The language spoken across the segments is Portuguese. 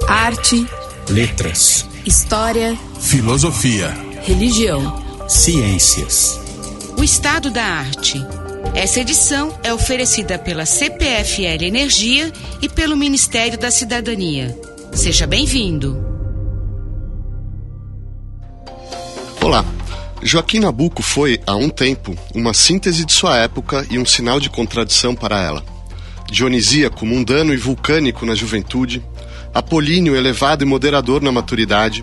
Arte, letras, história, filosofia, religião, ciências. O Estado da Arte. Essa edição é oferecida pela CPFL Energia e pelo Ministério da Cidadania. Seja bem-vindo. Olá. Joaquim Nabuco foi, há um tempo, uma síntese de sua época e um sinal de contradição para ela. Dionisíaco, mundano e vulcânico na juventude, apolíneo, elevado e moderador na maturidade,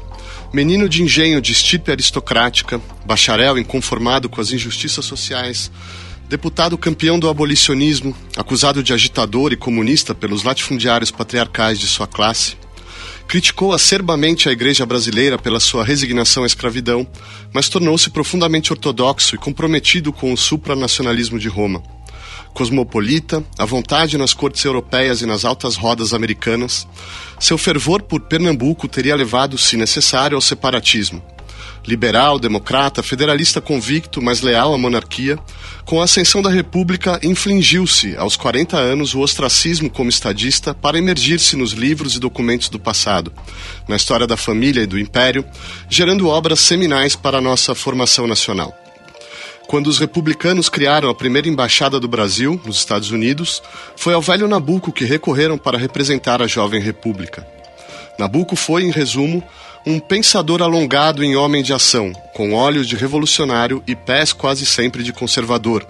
menino de engenho de estirpe aristocrática, bacharel inconformado com as injustiças sociais, deputado campeão do abolicionismo, acusado de agitador e comunista pelos latifundiários patriarcais de sua classe, criticou acerbamente a Igreja brasileira pela sua resignação à escravidão, mas tornou-se profundamente ortodoxo e comprometido com o supranacionalismo de Roma. Cosmopolita, à vontade nas cortes europeias e nas altas rodas americanas, seu fervor por Pernambuco teria levado, se necessário, ao separatismo. Liberal, democrata, federalista convicto, mas leal à monarquia, com a ascensão da República, infligiu-se, aos 40 anos, o ostracismo como estadista para emergir-se nos livros e documentos do passado, na história da família e do império, gerando obras seminais para a nossa formação nacional. Quando os republicanos criaram a primeira embaixada do Brasil, nos Estados Unidos, foi ao velho Nabuco que recorreram para representar a jovem república. Nabuco foi, em resumo, um pensador alongado em homem de ação, com olhos de revolucionário e pés quase sempre de conservador,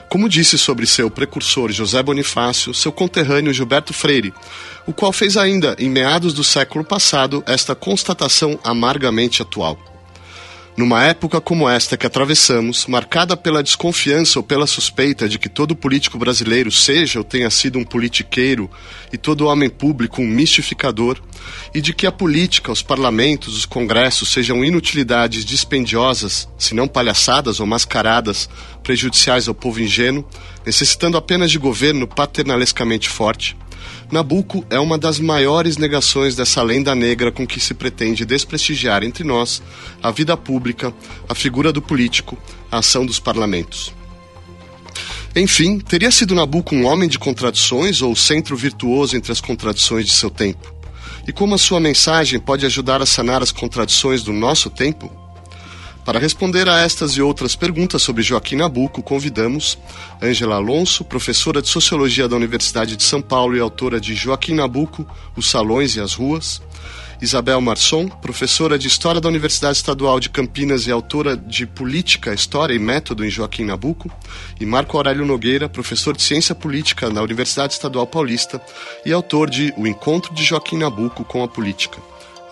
como disse sobre seu precursor José Bonifácio, seu conterrâneo Gilberto Freire, o qual fez ainda, em meados do século passado, esta constatação amargamente atual. Numa época como esta que atravessamos, marcada pela desconfiança ou pela suspeita de que todo político brasileiro seja ou tenha sido um politiqueiro e todo homem público um mistificador, e de que a política, os parlamentos, os congressos sejam inutilidades dispendiosas, se não palhaçadas ou mascaradas, prejudiciais ao povo ingênuo, necessitando apenas de governo paternalescamente forte, Nabuco é uma das maiores negações dessa lenda negra com que se pretende desprestigiar entre nós a vida pública, a figura do político, a ação dos parlamentos. Enfim, teria sido Nabuco um homem de contradições ou o centro virtuoso entre as contradições de seu tempo? E como a sua mensagem pode ajudar a sanar as contradições do nosso tempo? Para responder a estas e outras perguntas sobre Joaquim Nabuco, convidamos Ângela Alonso, professora de Sociologia da Universidade de São Paulo e autora de Joaquim Nabuco, Os Salões e as Ruas, Isabel Marçom, professora de História da Universidade Estadual de Campinas e autora de Política, História e Método em Joaquim Nabuco, e Marco Aurélio Nogueira, professor de Ciência Política na Universidade Estadual Paulista e autor de O Encontro de Joaquim Nabuco com a Política.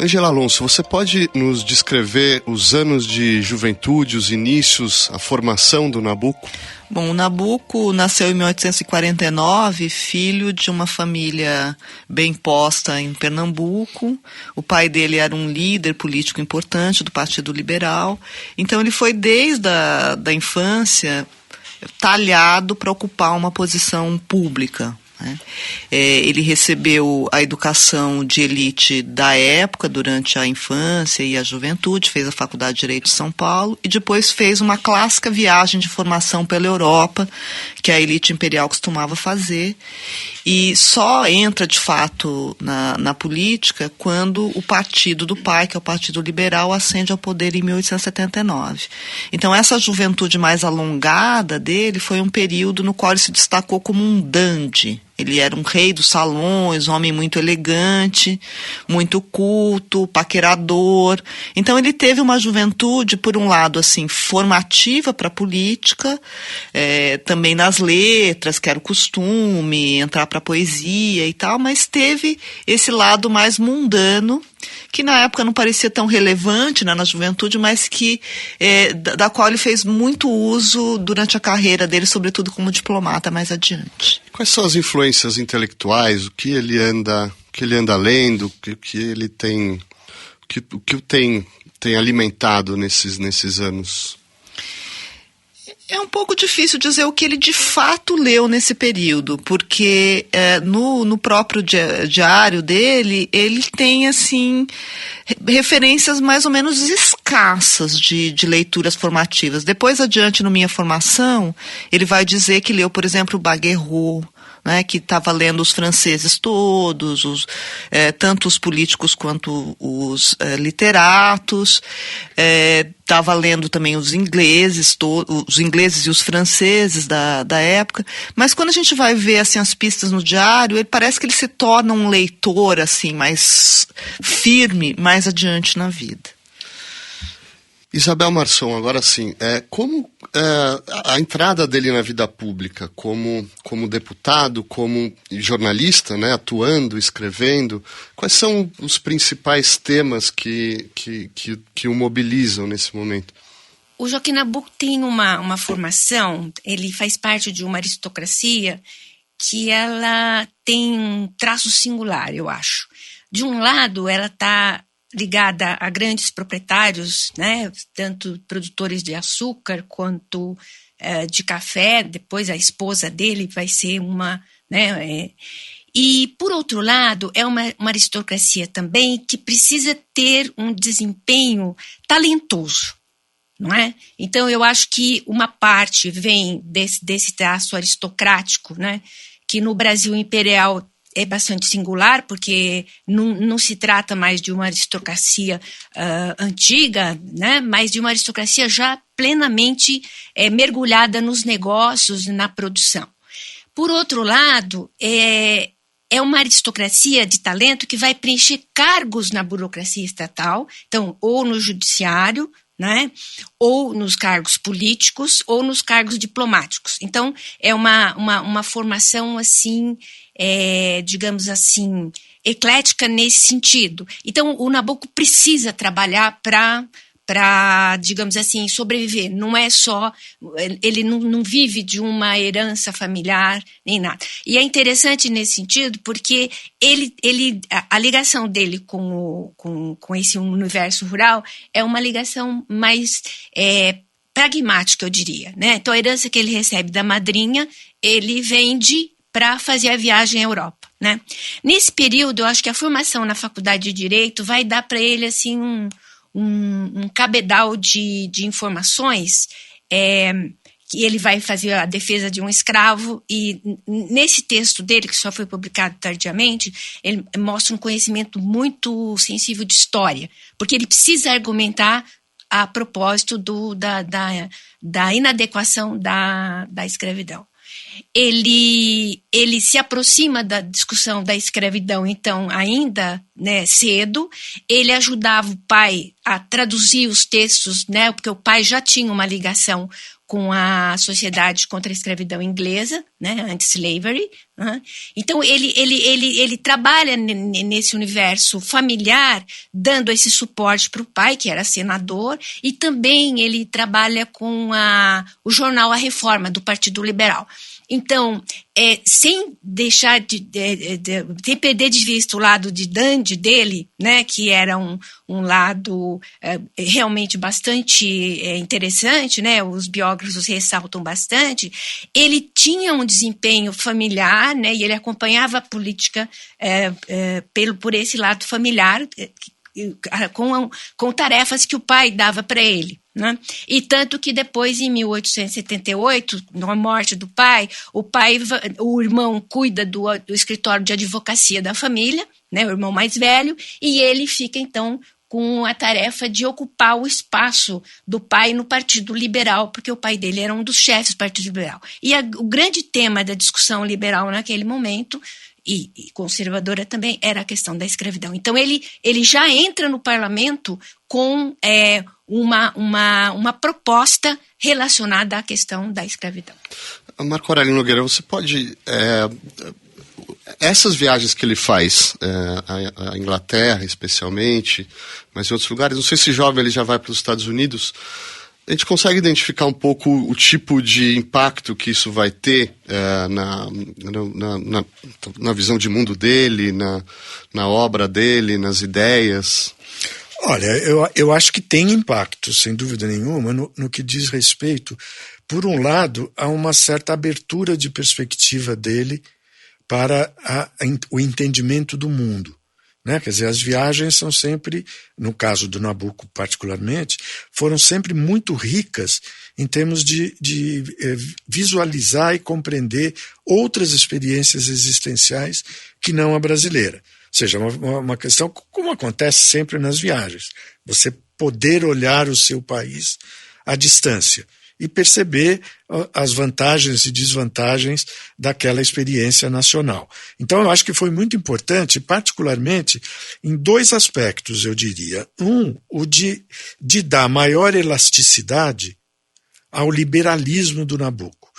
Ângela Alonso, você pode nos descrever os anos de juventude, os inícios, a formação do Nabuco? Bom, o Nabuco nasceu em 1849, filho de uma família bem posta em Pernambuco. O pai dele era um líder político importante do Partido Liberal. Então ele foi desde a infância talhado para ocupar uma posição pública. Ele recebeu a educação de elite da época durante a infância e a juventude, fez a Faculdade de Direito de São Paulo e depois fez uma clássica viagem de formação pela Europa, que a elite imperial costumava fazer, e só entra de fato na política quando o partido do pai, que é o Partido Liberal, ascende ao poder em 1879. Então essa juventude mais alongada dele foi um período no qual ele se destacou como um dandy. Ele era um rei dos salões, um homem muito elegante, muito culto, paquerador. Então ele teve uma juventude, por um lado, assim, formativa para a política, também nas letras, que era o costume, entrar para a poesia e tal, mas teve esse lado mais mundano, que na época não parecia tão relevante, né, na juventude, mas que da qual ele fez muito uso durante a carreira dele, sobretudo como diplomata mais adiante. Quais são as influências intelectuais, o que ele anda lendo, o que ele tem, o que tem alimentado nesses anos? É um pouco difícil dizer o que ele de fato leu nesse período, porque no próprio diário dele, ele tem, assim, referências mais ou menos escassas de leituras formativas. Depois adiante, no Minha Formação, ele vai dizer que leu, por exemplo, Baguerreau, né, que estava lendo os franceses todos, tanto os políticos quanto os literatos, estava lendo também os ingleses e os franceses da época, mas quando a gente vai ver assim, as pistas no diário, ele parece que ele se torna um leitor assim, mais firme, mais adiante na vida. Isabel Marçom, agora sim, como a entrada dele na vida pública, como deputado, como jornalista, né, atuando, escrevendo, quais são os principais temas que o mobilizam nesse momento? O Joaquim Nabuco tem uma formação, ele faz parte de uma aristocracia que ela tem um traço singular, eu acho. De um lado, ela está ligada a grandes proprietários, né, tanto produtores de açúcar quanto de café. Depois a esposa dele vai ser uma, né, e por outro lado é uma aristocracia também que precisa ter um desempenho talentoso, não é? Então eu acho que uma parte vem desse traço aristocrático, né, que no Brasil imperial é bastante singular, porque não se trata mais de uma aristocracia antiga, né, mas de uma aristocracia já plenamente mergulhada nos negócios e na produção. Por outro lado, é uma aristocracia de talento que vai preencher cargos na burocracia estatal, então, ou no judiciário, né, ou nos cargos políticos, ou nos cargos diplomáticos. Então, é uma formação, assim, digamos assim, eclética nesse sentido. Então, o Nabuco precisa trabalhar para, digamos assim, sobreviver. Não é só, ele não vive de uma herança familiar, nem nada. E é interessante nesse sentido, porque a ligação dele com esse universo rural é uma ligação mais pragmática, eu diria, né? Então, a herança que ele recebe da madrinha, ele vende para fazer a viagem à Europa, né? Nesse período, eu acho que a formação na faculdade de Direito vai dar para ele assim um cabedal de informações, que ele vai fazer a defesa de um escravo, e nesse texto dele, que só foi publicado tardiamente, ele mostra um conhecimento muito sensível de história, porque ele precisa argumentar a propósito da inadequação da escravidão. Ele se aproxima da discussão da escravidão, então, ainda, né, cedo. Ele ajudava o pai a traduzir os textos, né, porque o pai já tinha uma ligação com a Sociedade contra a Escravidão Inglesa, né, anti-slavery. Então, ele trabalha nesse universo familiar, dando esse suporte para o pai, que era senador, e também ele trabalha com o jornal A Reforma, do Partido Liberal. Então, sem deixar sem perder de vista o lado de dandy dele, né, que era um lado realmente bastante interessante, né, os biógrafos ressaltam bastante, ele tinha um desempenho familiar, né, e ele acompanhava a política por esse lado familiar, com tarefas que o pai dava para ele, né? E tanto que depois, em 1878, na morte do pai, o irmão cuida do escritório de advocacia da família, né, o irmão mais velho, e ele fica então com a tarefa de ocupar o espaço do pai no Partido Liberal, porque o pai dele era um dos chefes do Partido Liberal. E o grande tema da discussão liberal naquele momento, e conservadora também, era a questão da escravidão. Então, ele já entra no parlamento com uma proposta relacionada à questão da escravidão. Marco Aurélio Nogueira, você pode... essas viagens que ele faz, à Inglaterra especialmente, mas em outros lugares, não sei se jovem ele já vai para os Estados Unidos, a gente consegue identificar um pouco o tipo de impacto que isso vai ter na visão de mundo dele, na obra dele, nas ideias? Olha, eu acho que tem impacto, sem dúvida nenhuma, no que diz respeito, por um lado, a uma certa abertura de perspectiva dele para o entendimento do mundo, né? Quer dizer, as viagens são sempre, no caso do Nabuco particularmente, foram sempre muito ricas em termos de visualizar e compreender outras experiências existenciais que não a brasileira. Ou seja, uma questão como acontece sempre nas viagens. Você poder olhar o seu país à distância e perceber as vantagens e desvantagens daquela experiência nacional. Então, eu acho que foi muito importante, particularmente em dois aspectos, eu diria. O de dar maior elasticidade ao liberalismo do Nabuco.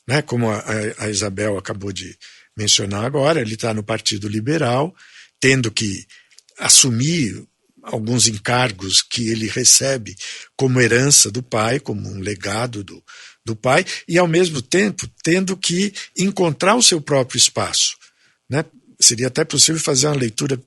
Né? Como a Isabel acabou de mencionar agora, ele está no Partido Liberal, tendo que assumir alguns encargos que ele recebe como herança do pai, como um legado do pai, e ao mesmo tempo tendo que encontrar o seu próprio espaço. Né? Seria até possível fazer uma leitura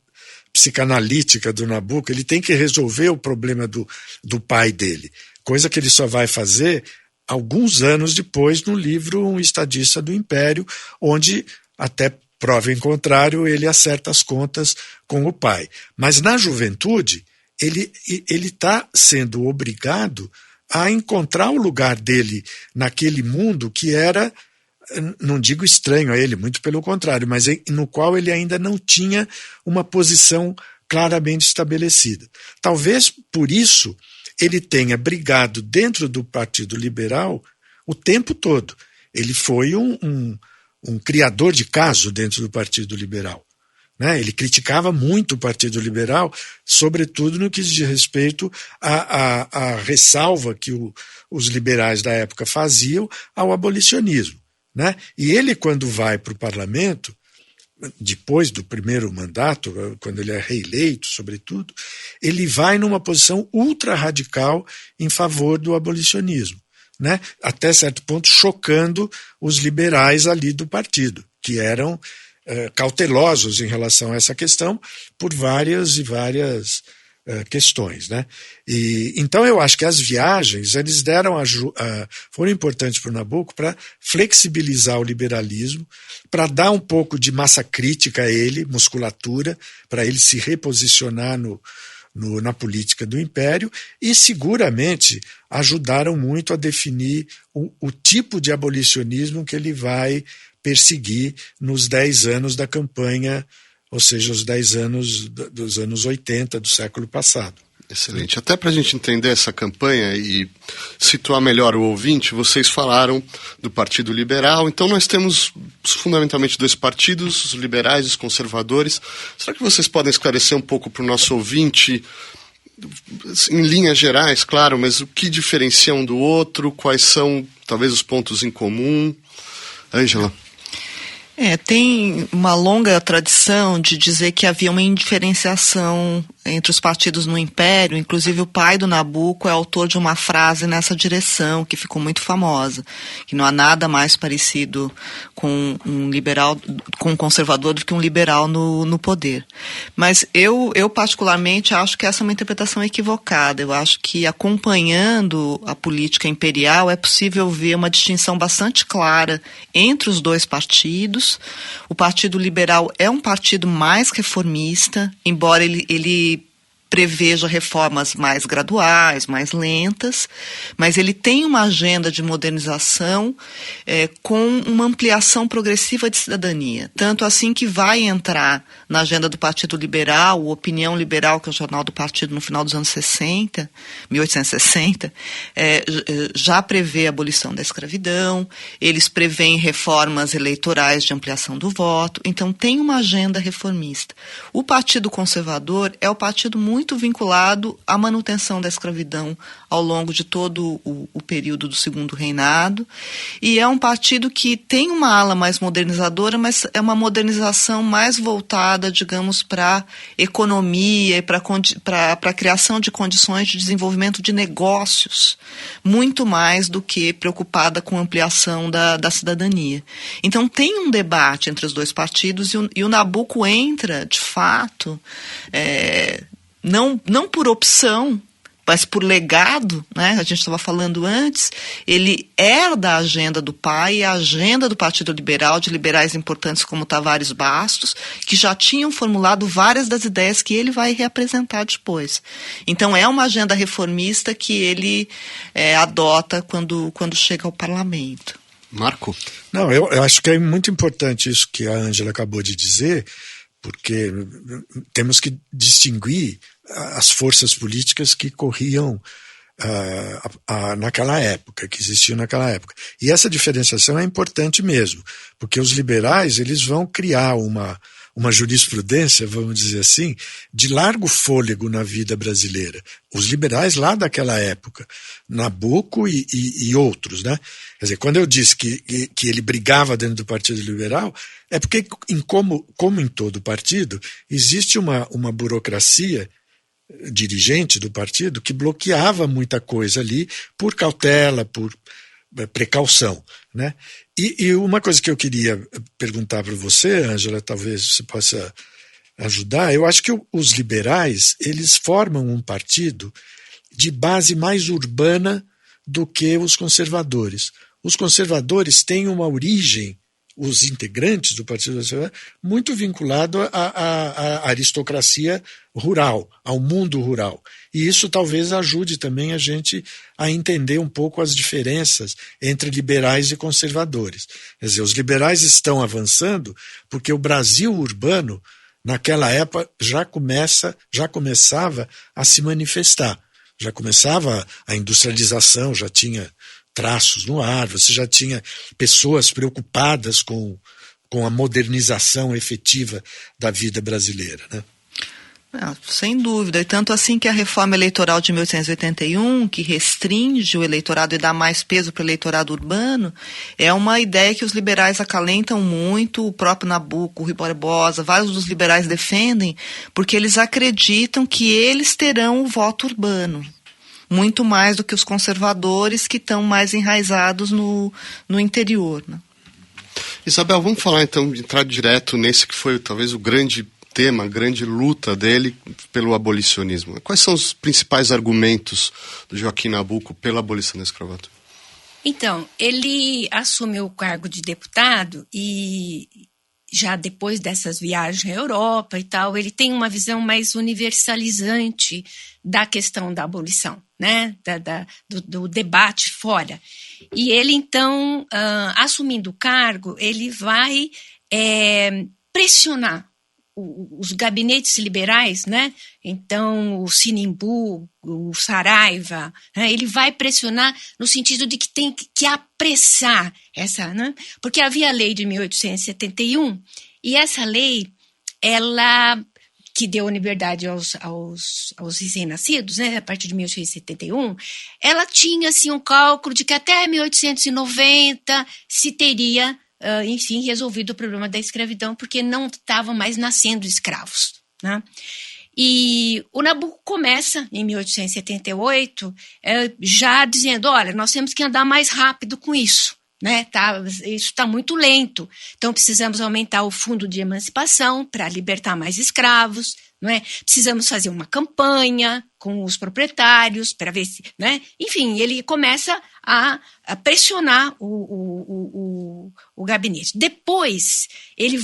psicanalítica do Nabuco. Ele tem que resolver o problema do pai dele, coisa que ele só vai fazer alguns anos depois no livro Um Estadista do Império, onde até prova em contrário, ele acerta as contas com o pai. Mas na juventude, ele está sendo obrigado a encontrar o lugar dele naquele mundo que era, não digo estranho a ele, muito pelo contrário, mas no qual ele ainda não tinha uma posição claramente estabelecida. Talvez por isso ele tenha brigado dentro do Partido Liberal o tempo todo. Ele foi um criador de caso dentro do Partido Liberal. Né? Ele criticava muito o Partido Liberal, sobretudo no que diz respeito à ressalva que os liberais da época faziam ao abolicionismo. Né? E ele, quando vai para o parlamento, depois do primeiro mandato, quando ele é reeleito, sobretudo, ele vai numa posição ultra-radical em favor do abolicionismo. Né? Até certo ponto chocando os liberais ali do partido, que eram cautelosos em relação a essa questão por várias questões. Né? Então eu acho que as viagens eles foram importantes para o Nabuco para flexibilizar o liberalismo, para dar um pouco de massa crítica a ele, musculatura, para ele se reposicionar na política do Império, e seguramente ajudaram muito a definir o tipo de abolicionismo que ele vai perseguir nos 10 anos da campanha, ou seja, os 10 anos dos anos 80 do século passado. Excelente. Até para a gente entender essa campanha e situar melhor o ouvinte, vocês falaram do Partido Liberal, então nós temos fundamentalmente dois partidos, os liberais e os conservadores. Será que vocês podem esclarecer um pouco para o nosso ouvinte, em linhas gerais, claro, mas o que diferencia um do outro, quais são talvez os pontos em comum? Ângela. Tem uma longa tradição de dizer que havia uma indiferenciação entre os partidos no Império. Inclusive o pai do Nabuco é autor de uma frase nessa direção, que ficou muito famosa, que não há nada mais parecido com um liberal, com um conservador do que um liberal no poder. Mas eu particularmente acho que essa é uma interpretação equivocada. Eu acho que acompanhando a política imperial é possível ver uma distinção bastante clara entre os dois partidos. O Partido Liberal é um partido mais reformista, embora ele preveja reformas mais graduais, mais lentas, mas ele tem uma agenda de modernização com uma ampliação progressiva de cidadania. Tanto assim que vai entrar na agenda do Partido Liberal, o Opinião Liberal, que é o jornal do partido no final dos anos 60, 1860, já prevê a abolição da escravidão, eles prevêem reformas eleitorais de ampliação do voto, então tem uma agenda reformista. O Partido Conservador é o partido muito vinculado à manutenção da escravidão ao longo de todo o período do Segundo Reinado, e é um partido que tem uma ala mais modernizadora, mas é uma modernização mais voltada, digamos, para economia e para a criação de condições de desenvolvimento de negócios, muito mais do que preocupada com a ampliação da cidadania. Então tem um debate entre os dois partidos e o Nabuco entra, de fato, não por opção, mas por legado, né, a gente estava falando antes, ele herda a agenda do pai, a agenda do Partido Liberal, de liberais importantes como Tavares Bastos, que já tinham formulado várias das ideias que ele vai reapresentar depois. Então é uma agenda reformista que ele adota quando chega ao parlamento. Marco? Não, eu acho que é muito importante isso que a Ângela acabou de dizer, porque temos que distinguir as forças políticas que corriam naquela época, que existiam naquela época. E essa diferenciação é importante mesmo, porque os liberais eles vão criar uma jurisprudência, vamos dizer assim, de largo fôlego na vida brasileira. Os liberais lá daquela época, Nabuco e outros, né? Quer dizer, quando eu disse que ele brigava dentro do Partido Liberal, é porque, como em todo partido, existe uma burocracia dirigente do partido que bloqueava muita coisa ali por cautela, por precaução, né? E uma coisa que eu queria perguntar para você, Ângela, talvez você possa ajudar, eu acho que os liberais, eles formam um partido de base mais urbana do que os conservadores. Os conservadores têm uma origem, os integrantes do Partido Conservador, muito vinculado à aristocracia rural, ao mundo rural. E isso talvez ajude também a gente a entender um pouco as diferenças entre liberais e conservadores. Quer dizer, os liberais estão avançando porque o Brasil urbano, naquela época, já começava a se manifestar. Já começava a industrialização, já tinha traços no ar, você já tinha pessoas preocupadas com a modernização efetiva da vida brasileira, né? Sem dúvida, e tanto assim que a reforma eleitoral de 1881, que restringe o eleitorado e dá mais peso para o eleitorado urbano, é uma ideia que os liberais acalentam muito, o próprio Nabuco, o Rui Barbosa, vários dos liberais defendem, porque eles acreditam que eles terão o voto urbano, muito mais do que os conservadores que estão mais enraizados no interior, né? Isabel, vamos falar então, entrar direto nesse que foi talvez o grande tema, a grande luta dele pelo abolicionismo. Quais são os principais argumentos do Joaquim Nabuco pela abolição da escravatura? Então, ele assumiu o cargo de deputado e já depois dessas viagens à Europa e tal, ele tem uma visão mais universalizante da questão da abolição, né? Do debate fora. E ele, então, assumindo o cargo, ele vai pressionar os gabinetes liberais, né? Então, o Sinimbu, o Saraiva, né? Ele vai pressionar no sentido de que tem que apressar essa, né? Porque havia a lei de 1871 e essa lei, ela que deu liberdade aos recém-nascidos, né? A partir de 1871, ela tinha assim um cálculo de que até 1890 se teria enfim, resolvido o problema da escravidão, porque não estavam mais nascendo escravos, né? E o Nabuco começa, em 1878, já dizendo, olha, nós temos que andar mais rápido com isso, né? Isso está muito lento, então precisamos aumentar o fundo de emancipação para libertar mais escravos, não é? Precisamos fazer uma campanha com os proprietários para ver se, né? Enfim, ele começa a pressionar o gabinete. Depois, ele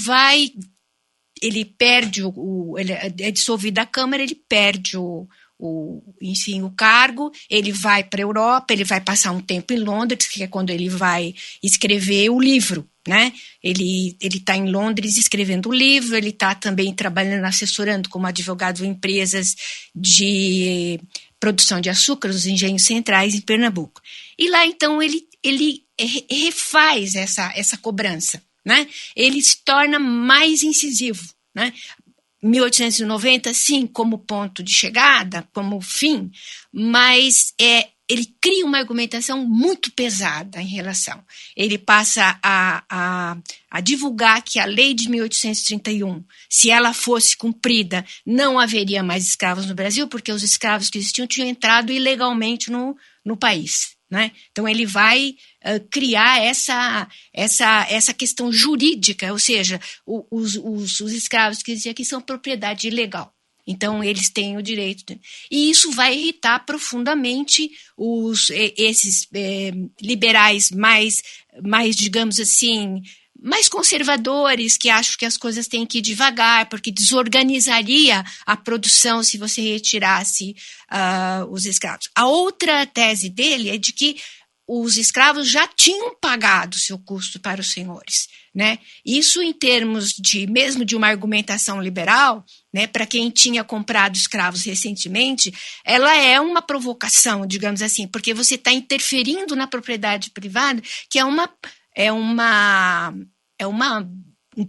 perde ele é dissolvido da Câmara, ele perde enfim, o cargo, ele vai para a Europa, ele vai passar um tempo em Londres, que é quando ele vai escrever o livro, né? Ele está em Londres escrevendo o livro, ele está também trabalhando, assessorando como advogado em empresas de produção de açúcar, os engenhos centrais em Pernambuco. E lá, então, ele refaz essa cobrança, né? Ele se torna mais incisivo, né? 1890, sim, como ponto de chegada, como fim, mas ele cria uma argumentação muito pesada em relação. Ele passa a divulgar que a lei de 1831, se ela fosse cumprida, não haveria mais escravos no Brasil, porque os escravos que existiam tinham entrado ilegalmente no país, né? Então, ele vai criar essa questão jurídica, ou seja, os escravos que existiam aqui são propriedade ilegal. Então, eles têm o direito. E isso vai irritar profundamente esses liberais mais, digamos assim, mais conservadores, que acham que as coisas têm que ir devagar, porque desorganizaria a produção se você retirasse os escravos. A outra tese dele é de que os escravos já tinham pagado seu custo para os senhores, né? Isso em termos mesmo de uma argumentação liberal, né, para quem tinha comprado escravos recentemente, ela é uma provocação, digamos assim, porque você está interferindo na propriedade privada, que é um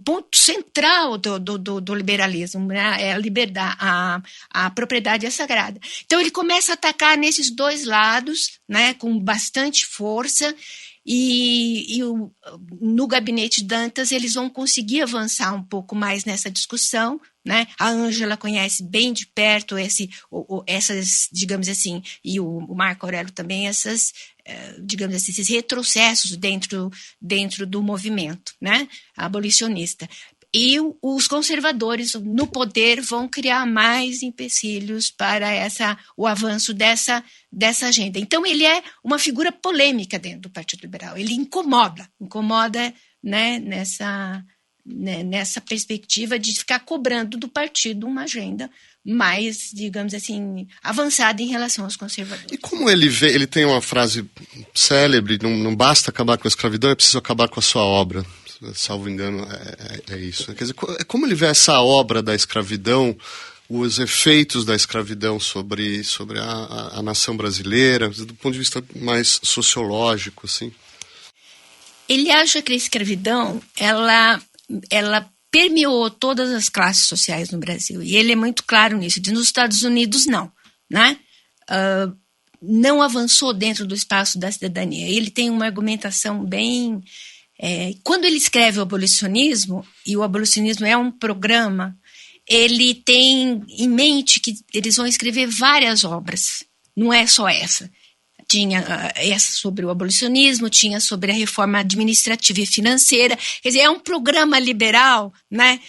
ponto central do liberalismo, né? É a liberdade, a propriedade é sagrada. Então ele começa a atacar nesses dois lados, né, com bastante força, e no gabinete Dantas eles vão conseguir avançar um pouco mais nessa discussão, né? A Ângela conhece bem de perto essas, digamos assim, e o Marco Aurélio também, digamos assim, esses retrocessos dentro do movimento, né, abolicionista. E os conservadores no poder vão criar mais empecilhos para o avanço dessa agenda. Então, ele é uma figura polêmica dentro do Partido Liberal. Ele incomoda, né, nessa perspectiva de ficar cobrando do partido uma agenda mais, digamos assim, avançada em relação aos conservadores. E como ele vê, ele tem uma frase célebre, não basta acabar com a escravidão, é preciso acabar com a sua obra. Salvo engano, é isso. Quer dizer, como ele vê essa obra da escravidão, os efeitos da escravidão sobre a nação brasileira, do ponto de vista mais sociológico, assim? Ele acha que a escravidão, ela permeou todas as classes sociais no Brasil. E ele é muito claro nisso. Nos Estados Unidos, não, né? Não avançou dentro do espaço da cidadania. Ele tem uma argumentação bem... quando ele escreve o abolicionismo, e o abolicionismo é um programa, ele tem em mente que eles vão escrever várias obras, não é só essa. Tinha essa sobre o abolicionismo, tinha sobre a reforma administrativa e financeira. Quer dizer, é um programa liberal, né,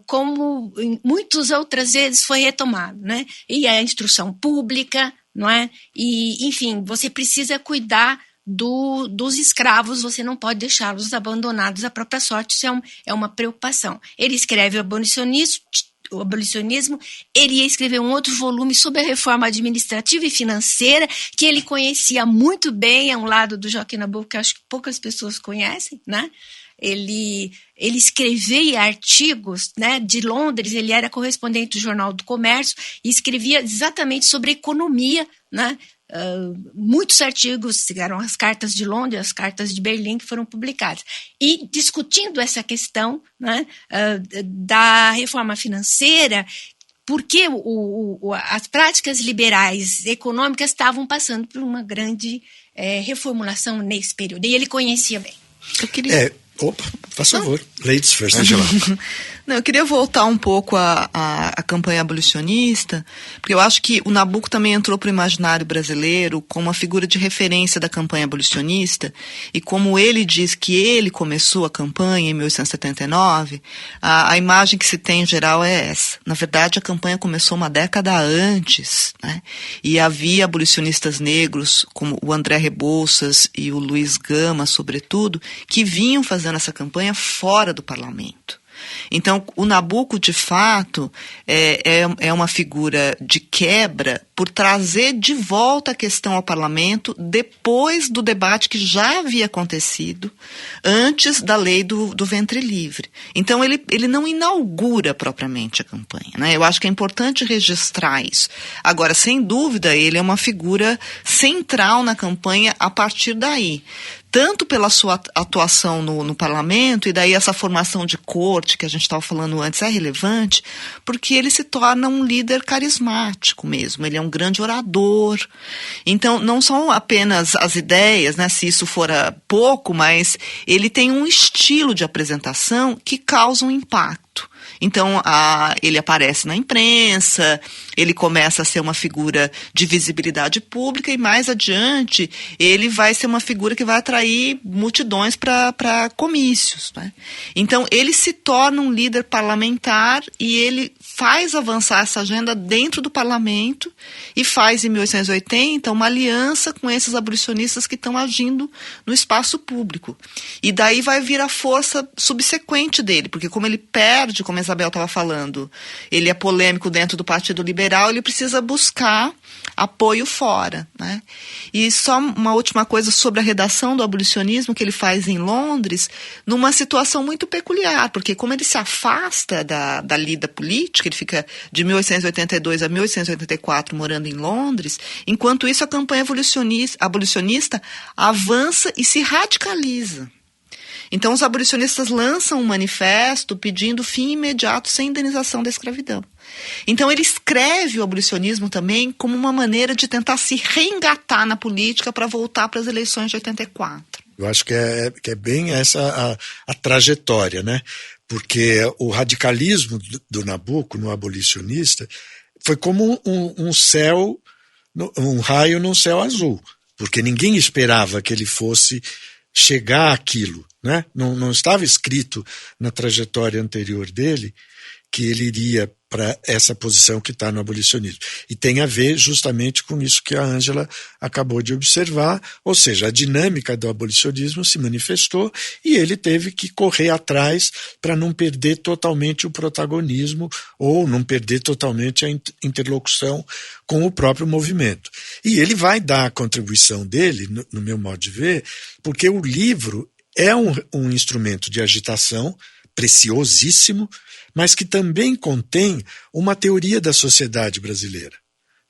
como muitas outras vezes foi retomado, né? E a instrução pública, não é? E, enfim, você precisa cuidar dos escravos, você não pode deixá-los abandonados à própria sorte, isso é uma preocupação. Ele escreve o abolicionismo, ele ia escrever um outro volume sobre a reforma administrativa e financeira, que ele conhecia muito bem, é um lado do Joaquim Nabuco que acho que poucas pessoas conhecem, né? Ele escrevia artigos, né, de Londres, ele era correspondente do Jornal do Comércio e escrevia exatamente sobre economia, né? Muitos artigos, eram as cartas de Londres, as cartas de Berlim que foram publicadas. E discutindo essa questão, né, da reforma financeira, porque as práticas liberais econômicas estavam passando por uma grande reformulação nesse período. E ele conhecia bem. Eu queria... Faz favor. Ladies first, Angela. Não, eu queria voltar um pouco à campanha abolicionista, porque eu acho que o Nabuco também entrou para o imaginário brasileiro como uma figura de referência da campanha abolicionista, e como ele diz que ele começou a campanha em 1879, a imagem que se tem em geral é essa. Na verdade, a campanha começou uma década antes, né? E havia abolicionistas negros, como o André Rebouças e o Luiz Gama, sobretudo, que vinham fazendo essa campanha fora do parlamento. Então, o Nabuco, de fato, é uma figura de quebra por trazer de volta a questão ao parlamento depois do debate que já havia acontecido antes da lei do ventre livre. Então, ele não inaugura propriamente a campanha, né? Eu acho que é importante registrar isso. Agora, sem dúvida, ele é uma figura central na campanha a partir daí. Tanto pela sua atuação no parlamento, e daí essa formação de corte que a gente estava falando antes é relevante, porque ele se torna um líder carismático mesmo, ele é um grande orador. Então, não são apenas as ideias, né, se isso for pouco, mas ele tem um estilo de apresentação que causa um impacto. Então, ele aparece na imprensa, ele começa a ser uma figura de visibilidade pública e mais adiante ele vai ser uma figura que vai atrair multidões para comícios, né? Então, ele se torna um líder parlamentar e ele faz avançar essa agenda dentro do parlamento e faz, em 1880, uma aliança com esses abolicionistas que estão agindo no espaço público. E daí vai vir a força subsequente dele, porque como ele perde, como a Isabel estava falando, ele é polêmico dentro do Partido Liberal, ele precisa buscar apoio fora, né? E só uma última coisa sobre a redação do abolicionismo que ele faz em Londres, numa situação muito peculiar, porque como ele se afasta da lida política, ele fica de 1882 a 1884 morando em Londres, enquanto isso a campanha abolicionista avança e se radicaliza. Então os abolicionistas lançam um manifesto pedindo fim imediato sem indenização da escravidão. Então ele escreve o abolicionismo também como uma maneira de tentar se reengatar na política para voltar para as eleições de 84. Eu acho que é bem essa a trajetória, né? Porque o radicalismo do Nabuco, no abolicionista, foi como um céu, um raio num céu azul, porque ninguém esperava que ele fosse chegar àquilo, né? Não estava escrito na trajetória anterior dele que ele iria para essa posição que está no abolicionismo. E tem a ver justamente com isso que a Ângela acabou de observar, ou seja, a dinâmica do abolicionismo se manifestou e ele teve que correr atrás para não perder totalmente o protagonismo ou não perder totalmente a interlocução com o próprio movimento. E ele vai dar a contribuição dele, no meu modo de ver, porque o livro é um instrumento de agitação preciosíssimo, mas que também contém uma teoria da sociedade brasileira,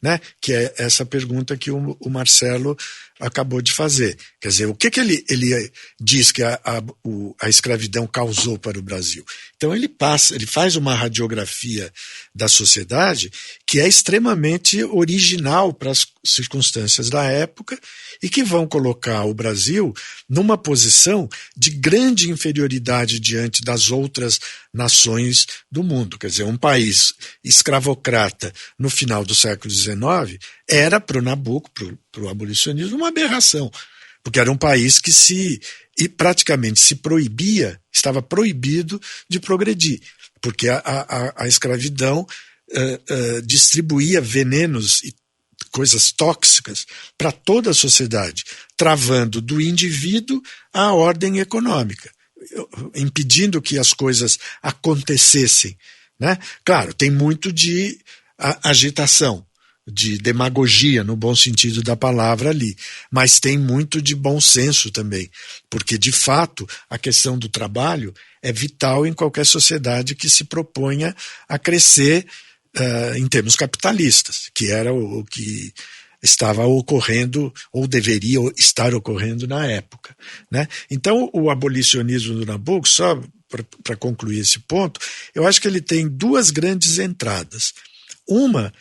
né? Que é essa pergunta que o Marcelo acabou de fazer. Quer dizer, o que ele diz que a escravidão causou para o Brasil? Então ele faz uma radiografia da sociedade que é extremamente original para as circunstâncias da época e que vão colocar o Brasil numa posição de grande inferioridade diante das outras nações do mundo. Quer dizer, um país escravocrata no final do século XIX era para o Nabuco, para o abolicionismo, uma aberração, porque era um país que praticamente se proibia, estava proibido de progredir, porque a escravidão distribuía venenos e coisas tóxicas para toda a sociedade, travando do indivíduo à ordem econômica, impedindo que as coisas acontecessem, né? Claro, tem muito de agitação, de demagogia, no bom sentido da palavra ali, mas tem muito de bom senso também, porque, de fato, a questão do trabalho é vital em qualquer sociedade que se proponha a crescer em termos capitalistas, que era o que estava ocorrendo, ou deveria estar ocorrendo na época, né? Então, o abolicionismo do Nabuco, só para concluir esse ponto, eu acho que ele tem duas grandes entradas. Uma,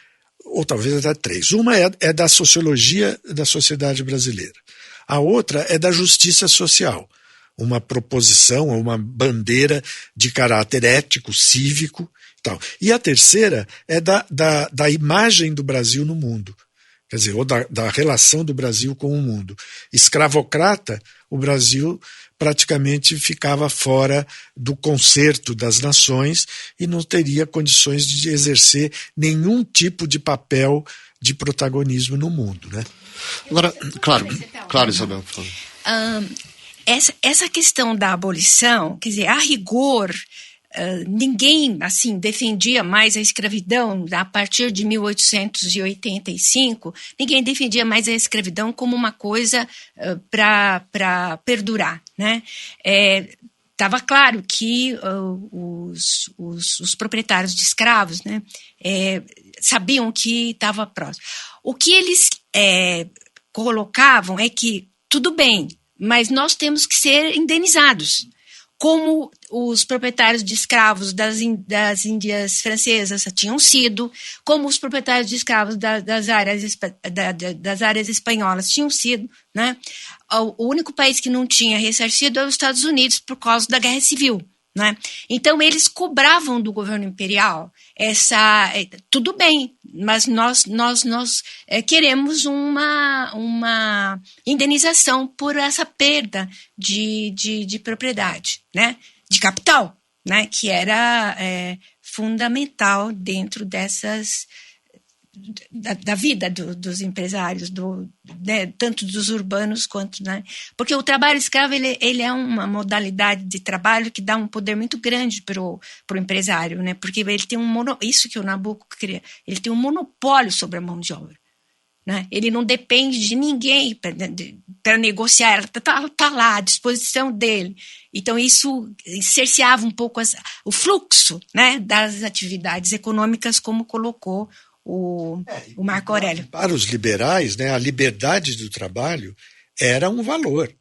ou talvez até três. Uma é da sociologia da sociedade brasileira. A outra é da justiça social, uma proposição, uma bandeira de caráter ético, cívico e tal. E a terceira é da imagem do Brasil no mundo, quer dizer, ou da relação do Brasil com o mundo. Escravocrata, o Brasil praticamente ficava fora do concerto das nações e não teria condições de exercer nenhum tipo de papel de protagonismo no mundo, né? Agora, claro, Isabel. Essa questão da abolição, quer dizer, a rigor, ninguém assim defendia mais a escravidão a partir de 1885. Ninguém defendia mais a escravidão como uma coisa para perdurar, né? Estava claro que os proprietários de escravos, né, sabiam que estava próximo. O que eles colocavam é que tudo bem, mas nós temos que ser indenizados, como os proprietários de escravos das Índias francesas tinham sido, como os proprietários de escravos das áreas espanholas tinham sido, né? O único país que não tinha ressarcido é os Estados Unidos por causa da Guerra Civil, né? Então, eles cobravam do governo imperial tudo bem, mas nós queremos uma indenização por essa perda de propriedade, né? De capital, né? Que era fundamental dentro dessas... Da vida dos empresários, né, tanto dos urbanos quanto... Né, porque o trabalho escravo ele é uma modalidade de trabalho que dá um poder muito grande para o empresário, né, porque ele tem isso que o Nabucco cria, ele tem um monopólio sobre a mão de obra. Né, ele não depende de ninguém para negociar, ela está lá à disposição dele. Então, isso cerceava um pouco o fluxo, né, das atividades econômicas, como colocou o Marco Aurélio. Para os liberais, né, a liberdade do trabalho era um valor,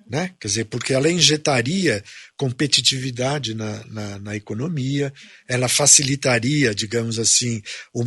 né? Quer dizer, porque ela injetaria competitividade na economia, ela facilitaria, digamos assim, um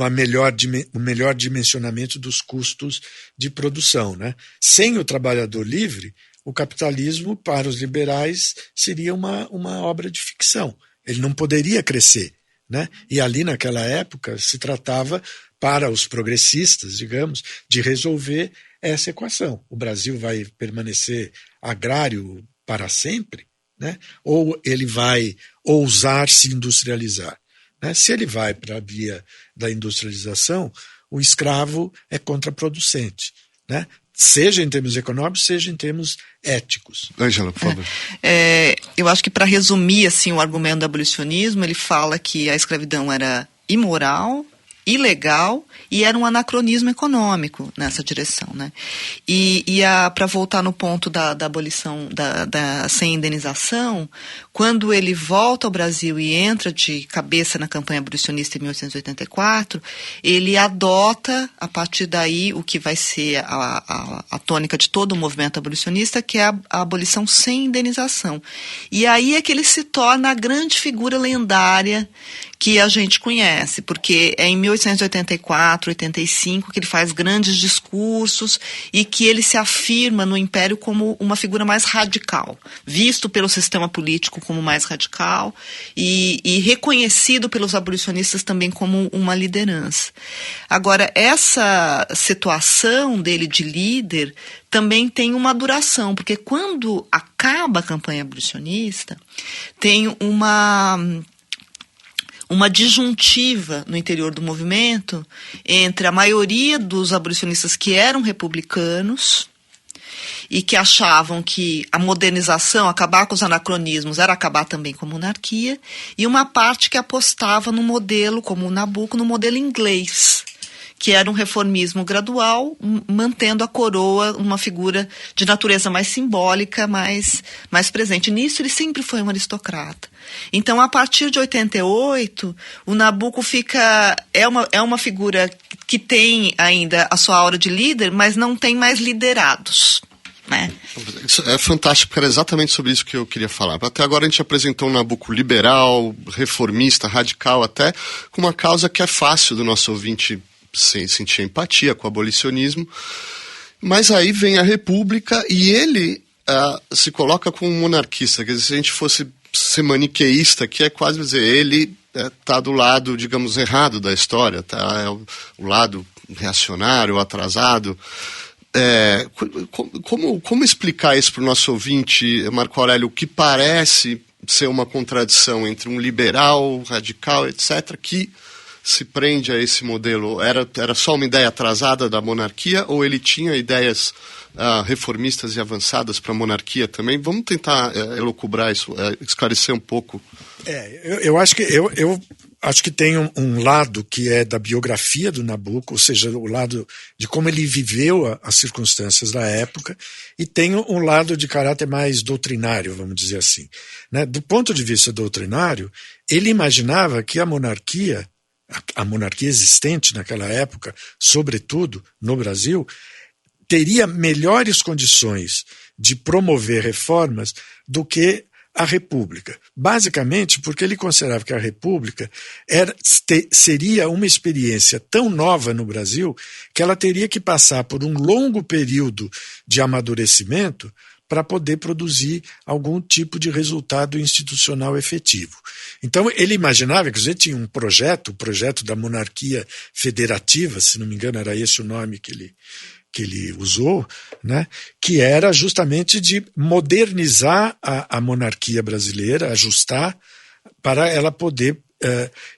melhor dimensionamento dos custos de produção, né? Sem o trabalhador livre, o capitalismo, para os liberais, seria uma obra de ficção. Ele não poderia crescer. Né? E ali naquela época se tratava, para os progressistas, digamos, de resolver essa equação. O Brasil vai permanecer agrário para sempre, né? Ou ele vai ousar se industrializar, né? Se ele vai para a via da industrialização, o escravo é contraproducente, né? Seja em termos econômicos, seja em termos éticos. Ângela, por favor. Eu acho que, para resumir assim, o argumento do abolicionismo, ele fala que a escravidão era imoral, ilegal e era um anacronismo econômico nessa direção, né? Para voltar no ponto da abolição sem indenização, quando ele volta ao Brasil e entra de cabeça na campanha abolicionista em 1884, ele adota, a partir daí, o que vai ser a tônica de todo o movimento abolicionista, que é a abolição sem indenização. E aí é que ele se torna a grande figura lendária que a gente conhece, porque é em 1884, 85 que ele faz grandes discursos e que ele se afirma no Império como uma figura mais radical, visto pelo sistema político como mais radical e reconhecido pelos abolicionistas também como uma liderança. Agora, essa situação dele de líder também tem uma duração, porque quando acaba a campanha abolicionista, tem uma disjuntiva no interior do movimento entre a maioria dos abolicionistas que eram republicanos e que achavam que a modernização, acabar com os anacronismos, era acabar também com a monarquia, e uma parte que apostava no modelo, como o Nabucco, no modelo inglês, que era um reformismo gradual, mantendo a coroa uma figura de natureza mais simbólica, mais presente. Nisso ele sempre foi um aristocrata. Então, a partir de 88, o Nabucco é uma figura que tem ainda a sua aura de líder, mas não tem mais liderados. Né? Isso é fantástico, porque era exatamente sobre isso que eu queria falar. Até agora a gente apresentou um Nabucco liberal, reformista, radical, até com uma causa que é fácil do nosso ouvinte sentir empatia com o abolicionismo, mas aí vem a República e ele se coloca como um monarquista. Quer dizer, se a gente fosse ser maniqueísta, que é quase dizer, ele está do lado, digamos, errado da história, tá? É o lado reacionário, atrasado. Como explicar isso para o nosso ouvinte, Marco Aurélio, o que parece ser uma contradição entre um liberal, radical, etc., que se prende a esse modelo? Era só uma ideia atrasada da monarquia ou ele tinha ideias reformistas e avançadas para a monarquia também? Vamos tentar elucubrar isso, esclarecer um pouco. Eu acho que tem um lado que é da biografia do Nabucco, ou seja, o lado de como ele viveu as circunstâncias da época, e tem um lado de caráter mais doutrinário, vamos dizer assim. Né? Do ponto de vista doutrinário, ele imaginava que a monarquia existente naquela época, sobretudo no Brasil, teria melhores condições de promover reformas do que a República. Basicamente porque ele considerava que a República seria uma experiência tão nova no Brasil que ela teria que passar por um longo período de amadurecimento para poder produzir algum tipo de resultado institucional efetivo. Então, ele imaginava, quer dizer, tinha um projeto, o projeto da monarquia federativa, se não me engano era esse o nome que ele usou, né, que era justamente de modernizar a monarquia brasileira, ajustar para ela poder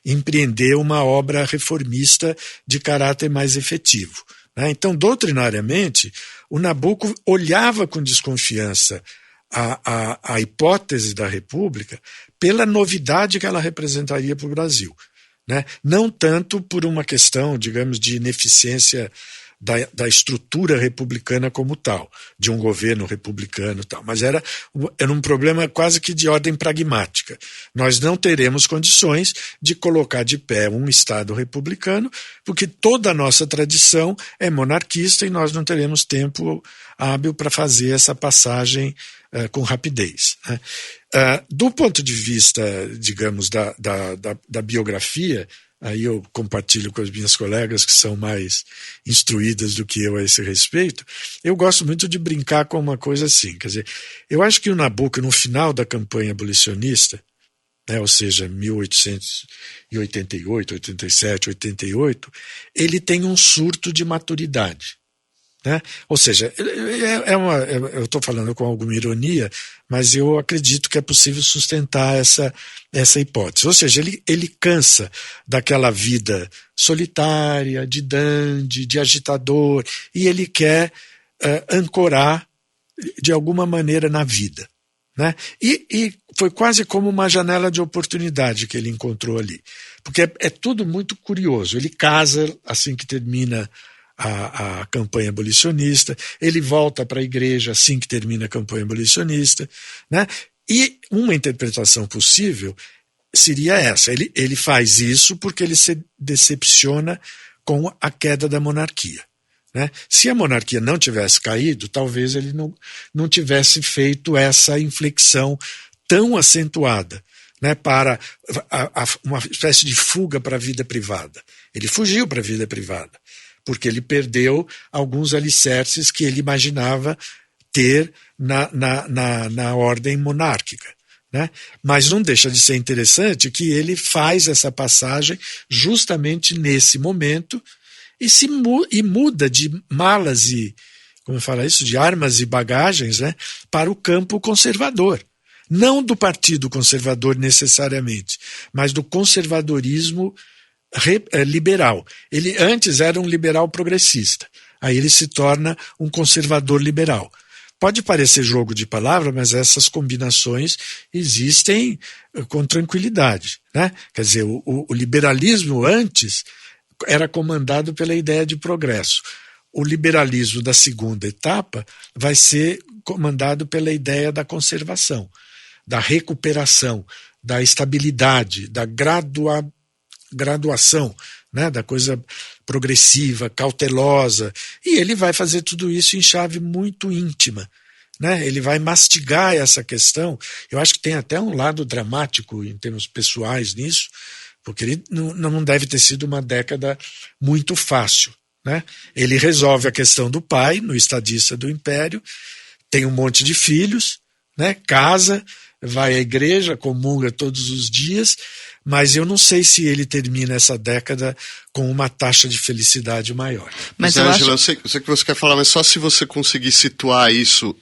empreender uma obra reformista de caráter mais efetivo. Né? Então, doutrinariamente, o Nabucco olhava com desconfiança a hipótese da República pela novidade que ela representaria para o Brasil. Né? Não tanto por uma questão, digamos, de ineficiência da estrutura republicana como tal, de um governo republicano e tal, mas era um problema quase que de ordem pragmática. Nós não teremos condições de colocar de pé um Estado republicano, porque toda a nossa tradição é monarquista e nós não teremos tempo hábil para fazer essa passagem com rapidez. Né? Do ponto de vista, digamos, da biografia, aí eu compartilho com as minhas colegas que são mais instruídas do que eu a esse respeito, eu gosto muito de brincar com uma coisa assim, quer dizer, eu acho que o Nabucco, no final da campanha abolicionista, né, ou seja, 1888, 87, 88, ele tem um surto de maturidade. Né? Ou seja, eu estou falando com alguma ironia, mas eu acredito que é possível sustentar essa hipótese. Ou seja, ele cansa daquela vida solitária, de dandy, de agitador, e ele quer ancorar de alguma maneira na vida. Né? E foi quase como uma janela de oportunidade que ele encontrou ali. Porque é tudo muito curioso. Ele casa assim que termina a campanha abolicionista, ele volta para a igreja assim que termina a campanha abolicionista, né? E uma interpretação possível seria essa, ele faz isso porque ele se decepciona com a queda da monarquia. Né? Se a monarquia não tivesse caído, talvez ele não tivesse feito essa inflexão tão acentuada, né, para uma espécie de fuga para a vida privada. Ele fugiu para a vida privada, porque ele perdeu alguns alicerces que ele imaginava ter na ordem monárquica. Né? Mas não deixa de ser interessante que ele faz essa passagem justamente nesse momento e muda de malas e, como fala isso, de armas e bagagens, né, para o campo conservador. Não do Partido Conservador necessariamente, mas do conservadorismo liberal. Ele antes era um liberal progressista, aí ele se torna um conservador liberal. Pode parecer jogo de palavra, mas essas combinações existem com tranquilidade. Né? Quer dizer, o liberalismo antes era comandado pela ideia de progresso. O liberalismo da segunda etapa vai ser comandado pela ideia da conservação, da recuperação, da estabilidade, da graduação, né, da coisa progressiva, cautelosa, e ele vai fazer tudo isso em chave muito íntima. Né? Ele vai mastigar essa questão. Eu acho que tem até um lado dramático em termos pessoais nisso, porque ele não deve ter sido uma década muito fácil. Né? Ele resolve a questão do pai, no estadista do Império, tem um monte de filhos, né? Casa, vai à igreja, comunga todos os dias, mas eu não sei se ele termina essa década com uma taxa de felicidade maior. Mas Ângela, eu sei que você quer falar, mas só se você conseguir situar isso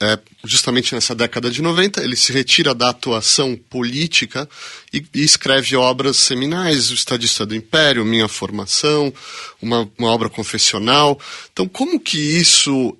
justamente nessa década de 90, ele se retira da atuação política e escreve obras seminais, O Estadista do Império, Minha Formação, uma obra confessional. Então, como que isso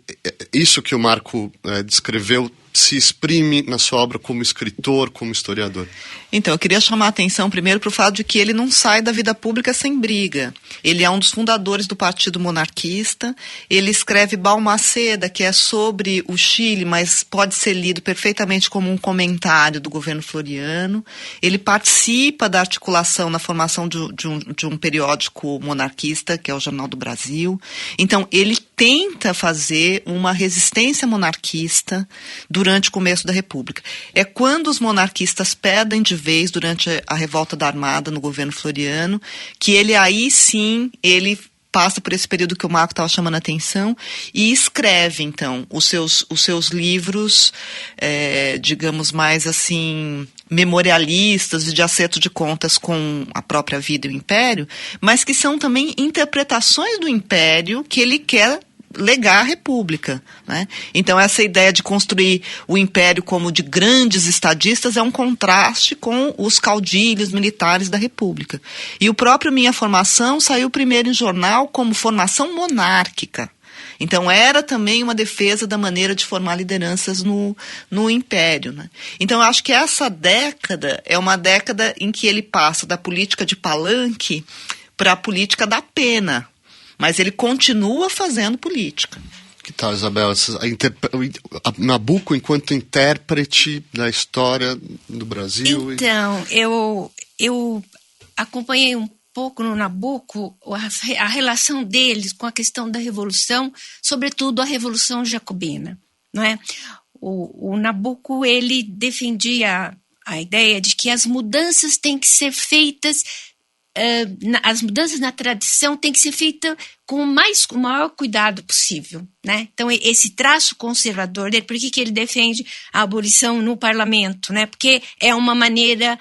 que o Marco descreveu se exprime na sua obra como escritor, como historiador? Então, eu queria chamar a atenção primeiro para o fato de que ele não sai da vida pública sem briga. Ele é um dos fundadores do Partido Monarquista, ele escreve Balmaceda, que é sobre o Chile, mas pode ser lido perfeitamente como um comentário do governo Floriano. Ele participa da articulação na formação de um periódico monarquista, que é o Jornal do Brasil. Então, ele tenta fazer uma resistência monarquista durante o começo da República. É quando os monarquistas perdem de vez, durante a revolta da Armada no governo Floriano, que ele aí sim, ele passa por esse período que o Marco estava chamando a atenção e escreve, então, os seus livros, digamos, mais assim, memorialistas, de acerto de contas com a própria vida e o Império, mas que são também interpretações do Império que ele quer legar à República, né? Então essa ideia de construir o Império como de grandes estadistas é um contraste com os caudilhos militares da República. E o próprio Minha Formação saiu primeiro em jornal como formação monárquica. Então era também uma defesa da maneira de formar lideranças no Império, né? Então eu acho que essa década é uma década em que ele passa da política de palanque para a política da pena. Mas ele continua fazendo política. Que tal, Isabel? Nabuco enquanto intérprete da história do Brasil? Então, eu acompanhei um pouco no Nabuco a relação deles com a questão da Revolução, sobretudo a Revolução Jacobina, não é? O Nabuco, ele defendia a ideia de que as mudanças têm que ser feitas, as mudanças na tradição têm que ser feitas com o maior cuidado possível, né? Então, esse traço conservador dele, por que ele defende a abolição no parlamento, né? Porque é uma maneira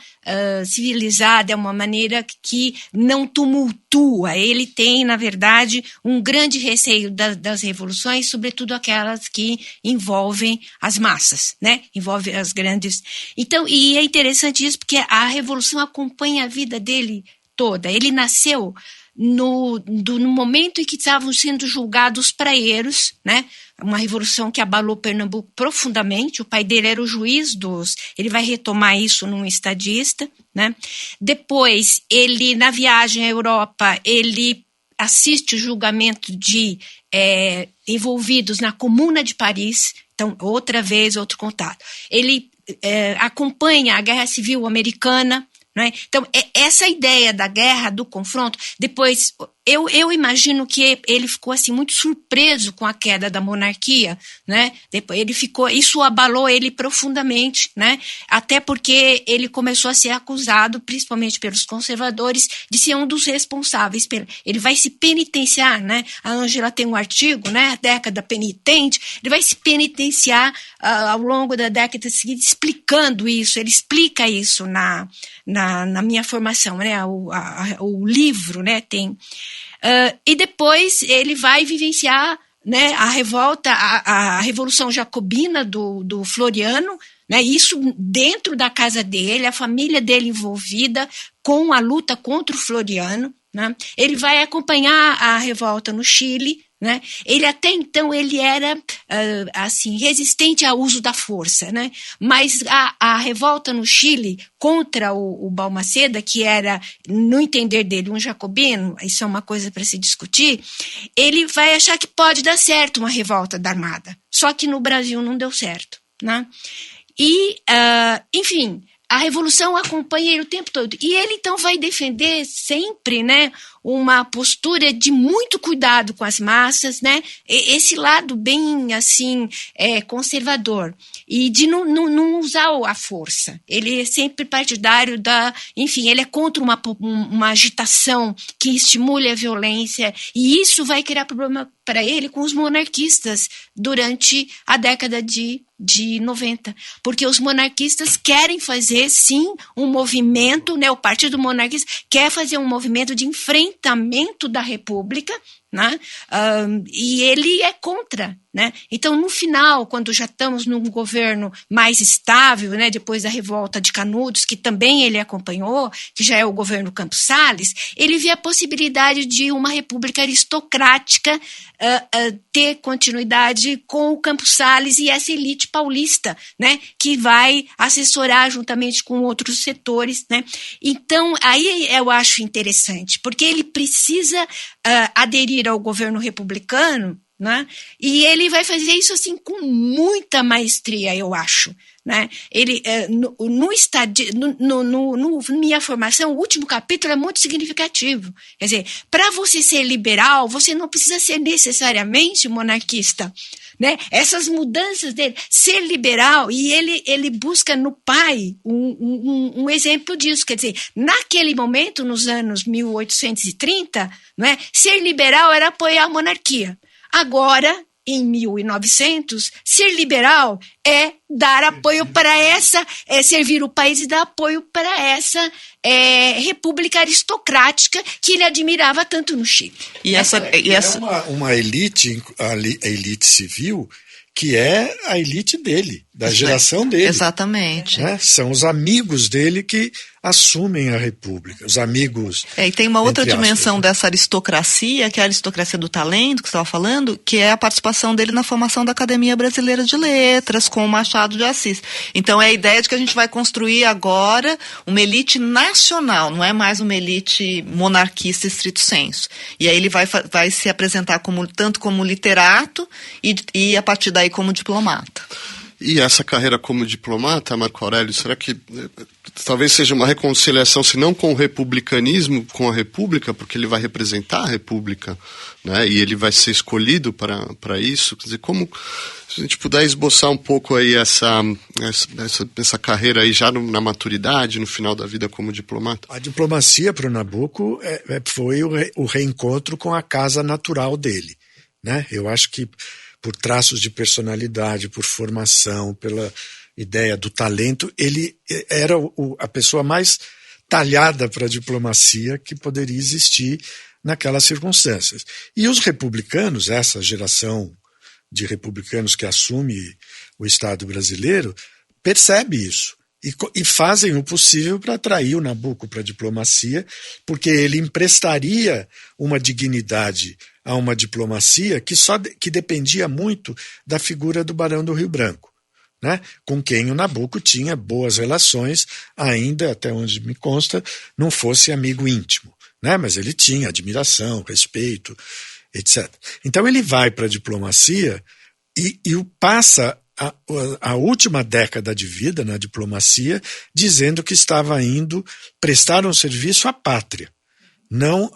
civilizada, é uma maneira que não tumultua. Ele tem, na verdade, um grande receio das revoluções, sobretudo aquelas que envolvem as massas, né? Envolvem as grandes... Então, e é interessante isso, porque a revolução acompanha a vida dele toda. Ele nasceu no momento em que estavam sendo julgados os praeiros, né? Uma revolução que abalou Pernambuco profundamente. O pai dele era o juiz ele vai retomar isso num estadista, né? Depois, ele, na viagem à Europa, ele assiste o julgamento de envolvidos na Comuna de Paris. Então, outra vez, outro contato. Ele acompanha a Guerra Civil Americana. Então, essa ideia da guerra, do confronto, depois, eu imagino que ele ficou assim, muito surpreso com a queda da monarquia, né? Depois isso abalou ele profundamente, né? Até porque ele começou a ser acusado, principalmente pelos conservadores, de ser um dos responsáveis. Ele vai se penitenciar, né? A Ângela tem um artigo, né? A década penitente, ele vai se penitenciar ao longo da década seguinte, explicando isso. Ele explica isso na Minha Formação, né? O livro, né? Tem. E depois ele vai vivenciar, né, a revolta, a Revolução Jacobina do Floriano, né? Isso dentro da casa dele, a família dele envolvida com a luta contra o Floriano, né? Ele vai acompanhar a revolta no Chile, né? Ele até então ele era assim, resistente ao uso da força, né? Mas a revolta no Chile contra o Balmaceda, que era, no entender dele, um jacobino, isso é uma coisa para se discutir, ele vai achar que pode dar certo uma revolta da Armada. Só que no Brasil não deu certo, né? E, enfim, a Revolução acompanha ele o tempo todo. E ele, então, vai defender sempre, né, uma postura de muito cuidado com as massas, né, esse lado bem, assim, conservador. E de não usar a força. Ele é sempre partidário enfim, ele é contra uma agitação que estimule a violência. E isso vai criar problema para ele com os monarquistas durante a década de 90, porque os monarquistas querem fazer, sim, um movimento, né? O Partido Monarquista quer fazer um movimento de enfrentamento da República, né? E ele é contra, né? Então, no final, quando já estamos num governo mais estável, né, depois da revolta de Canudos, que também ele acompanhou, que já é o governo Campos Salles, ele vê a possibilidade de uma república aristocrática ter continuidade com o Campos Salles e essa elite paulista, né, que vai assessorar juntamente com outros setores, né? Então, aí eu acho interessante, porque ele precisa aderir ao governo republicano, né? E ele vai fazer isso assim com muita maestria, eu acho, né? Ele no Minha Formação, o último capítulo é muito significativo. Quer dizer, para você ser liberal, você não precisa ser necessariamente monarquista. né? Essas mudanças dele, ser liberal, e ele busca no pai um exemplo disso. Quer dizer, naquele momento, nos anos 1830, né, ser liberal era apoiar a monarquia. Agora, em 1900, ser liberal é dar apoio para servir o país e dar apoio para essa república aristocrática que ele admirava tanto no Chile. E essa uma elite, a elite civil, que é a elite dele, da geração dele. Exatamente. Né? São os amigos dele que assumem a república, os amigos. E tem uma outra dimensão dessa aristocracia, que é a aristocracia do talento, que você estava falando, que é a participação dele na formação da Academia Brasileira de Letras, com o Machado de Assis. Então é a ideia de que a gente vai construir agora uma elite nacional, não é mais uma elite monarquista estrito sensu. E aí ele vai se apresentar tanto como literato e a partir daí como diplomata. E essa carreira como diplomata, Marco Aurélio, será que talvez seja uma reconciliação, se não com o republicanismo, com a república, porque ele vai representar a república, né? E ele vai ser escolhido para isso? Quer dizer, como, se a gente puder esboçar um pouco aí essa carreira aí já na maturidade, no final da vida como diplomata? A diplomacia para o Nabucco foi o reencontro com a casa natural dele, né? Eu acho que por traços de personalidade, por formação, pela ideia do talento, ele era a pessoa mais talhada para a diplomacia que poderia existir naquelas circunstâncias. E os republicanos, essa geração de republicanos que assume o Estado brasileiro, percebe isso e fazem o possível para atrair o Nabucco para a diplomacia, porque ele emprestaria uma dignidade a uma diplomacia que dependia muito da figura do Barão do Rio Branco, né? Com quem o Nabucco tinha boas relações, ainda, até onde me consta, não fosse amigo íntimo, né? Mas ele tinha admiração, respeito, etc. Então ele vai para a diplomacia e passa a última década de vida na diplomacia dizendo que estava indo prestar um serviço à pátria, não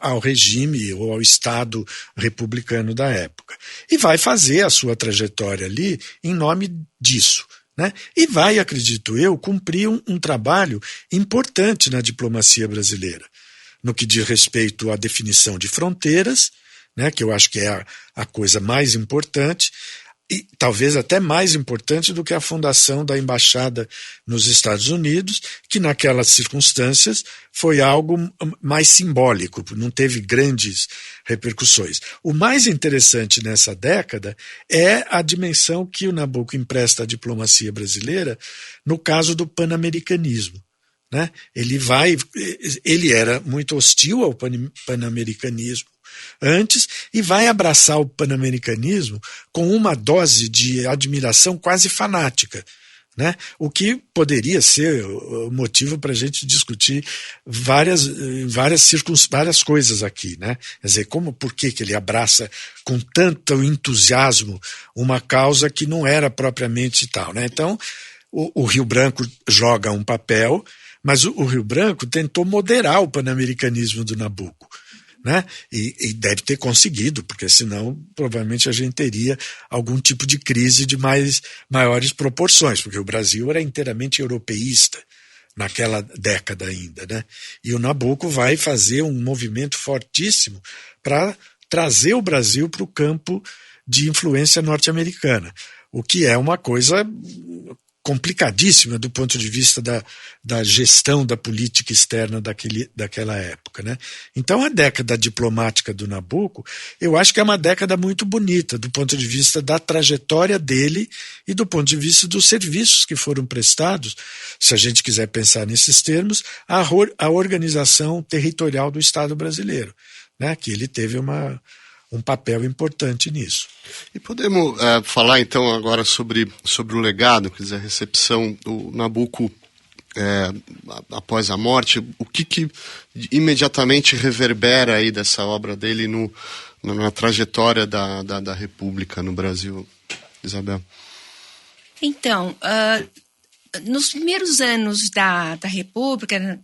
ao regime ou ao Estado republicano da época. E vai fazer a sua trajetória ali em nome disso, né? E vai, acredito eu, cumprir um trabalho importante na diplomacia brasileira, no que diz respeito à definição de fronteiras, né, que eu acho que é a coisa mais importante, e talvez até mais importante do que a fundação da embaixada nos Estados Unidos, que naquelas circunstâncias foi algo mais simbólico, não teve grandes repercussões. O mais interessante nessa década é a dimensão que o Nabucco empresta à diplomacia brasileira no caso do pan-americanismo, né? Ele era muito hostil ao pan-americanismo antes e vai abraçar o pan-americanismo com uma dose de admiração quase fanática, né? O que poderia ser o motivo para a gente discutir várias coisas aqui, né? Quer dizer, por que ele abraça com tanto entusiasmo uma causa que não era propriamente tal, né? Então, o Rio Branco joga um papel, mas o Rio Branco tentou moderar o pan-americanismo do Nabucco, né? E deve ter conseguido, porque senão provavelmente a gente teria algum tipo de crise de maiores proporções, porque o Brasil era inteiramente europeísta naquela década ainda, né? E o Nabucco vai fazer um movimento fortíssimo para trazer o Brasil para o campo de influência norte-americana, o que é uma coisa complicadíssima do ponto de vista da gestão da política externa daquela época, né? Então a década diplomática do Nabucco, eu acho que é uma década muito bonita do ponto de vista da trajetória dele e do ponto de vista dos serviços que foram prestados, se a gente quiser pensar nesses termos, a organização territorial do Estado brasileiro, né? Que ele teve um papel importante nisso. E podemos falar então agora sobre o legado, quer dizer, a recepção do Nabucco após a morte, o que imediatamente reverbera aí dessa obra dele na trajetória da República no Brasil, Isabel? Então, nos primeiros anos da República,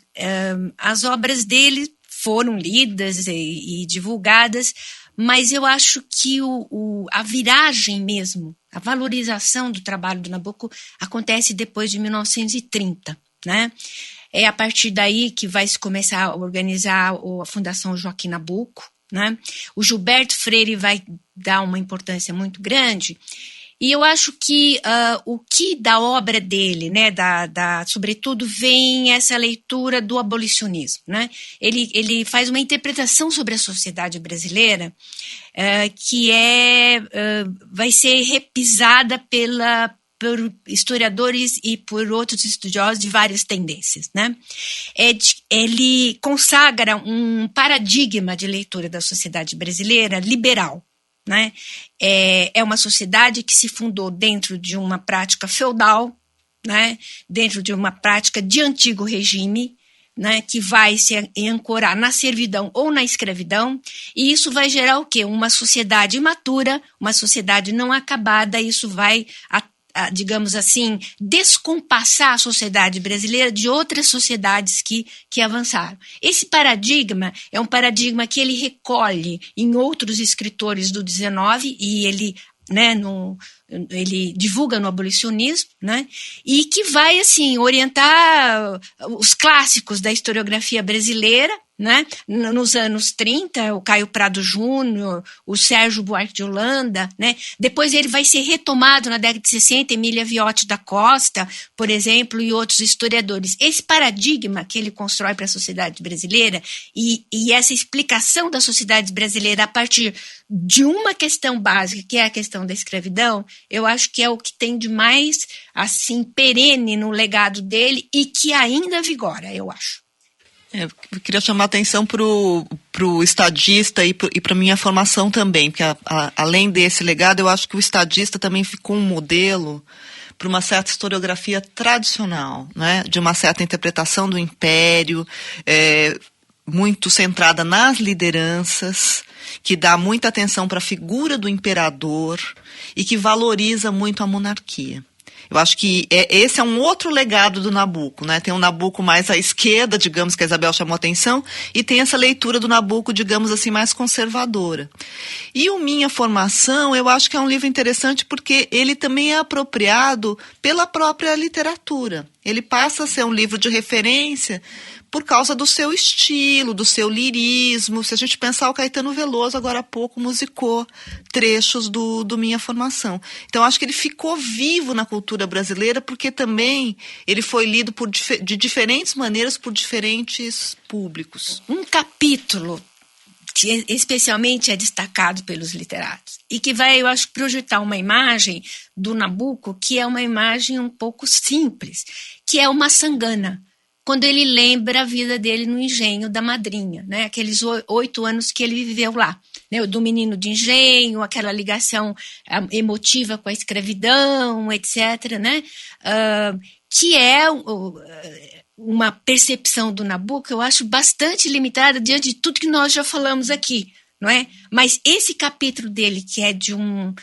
as obras dele foram lidas e divulgadas, mas eu acho que a viragem mesmo, a valorização do trabalho do Nabucco acontece depois de 1930, né? É a partir daí que vai se começar a organizar a Fundação Joaquim Nabuco, né? O Gilberto Freire vai dar uma importância muito grande, e eu acho que o que da obra dele, né, sobretudo, vem essa leitura do abolicionismo, né? Ele faz uma interpretação sobre a sociedade brasileira que vai ser repisada por historiadores e por outros estudiosos de várias tendências, né? Ele consagra um paradigma de leitura da sociedade brasileira liberal, né? É uma sociedade que se fundou dentro de uma prática feudal, né? Dentro de uma prática de antigo regime, né? Que vai se ancorar na servidão ou na escravidão, e isso vai gerar o quê? Uma sociedade imatura, uma sociedade não acabada. Isso vai, digamos assim, descompassar a sociedade brasileira de outras sociedades que avançaram. Esse paradigma é um paradigma que ele recolhe em outros escritores do XIX e ele, né, ele divulga no abolicionismo, né, e que vai assim orientar os clássicos da historiografia brasileira, né? Nos anos 30, o Caio Prado Júnior, o Sérgio Buarque de Holanda, né? Depois ele vai ser retomado na década de 60, Emília Viotti da Costa, por exemplo, e outros historiadores. Esse paradigma que ele constrói para a sociedade brasileira e essa explicação da sociedade brasileira a partir de uma questão básica, que é a questão da escravidão, eu acho que é o que tem de mais assim perene no legado dele e que ainda vigora, eu acho. Eu queria chamar a atenção para o estadista e para a minha formação também, porque além desse legado, eu acho que o estadista também ficou um modelo para uma certa historiografia tradicional, né? De uma certa interpretação do império, muito centrada nas lideranças, que dá muita atenção para a figura do imperador e que valoriza muito a monarquia. Eu acho que esse é um outro legado do Nabucco, né? Tem um Nabucco mais à esquerda, digamos, que a Isabel chamou a atenção, e tem essa leitura do Nabucco, digamos assim, mais conservadora. E o Minha Formação, eu acho que é um livro interessante porque ele também é apropriado pela própria literatura. Ele passa a ser um livro de referência por causa do seu estilo, do seu lirismo. Se a gente pensar, o Caetano Veloso, agora há pouco, musicou trechos do Minha Formação. Então, acho que ele ficou vivo na cultura brasileira porque também ele foi lido de diferentes maneiras por diferentes públicos. Um capítulo que especialmente é destacado pelos literatos e que vai, eu acho, projetar uma imagem do Nabucco que é uma imagem um pouco simples, que é uma sangana, quando ele lembra a vida dele no engenho da madrinha, né? Aqueles 8 anos que ele viveu lá, né? Do menino de engenho, aquela ligação emotiva com a escravidão, etc., né? Que é uma percepção do Nabucco, eu acho, bastante limitada diante de tudo que nós já falamos aqui, não é? Mas esse capítulo dele, que é de um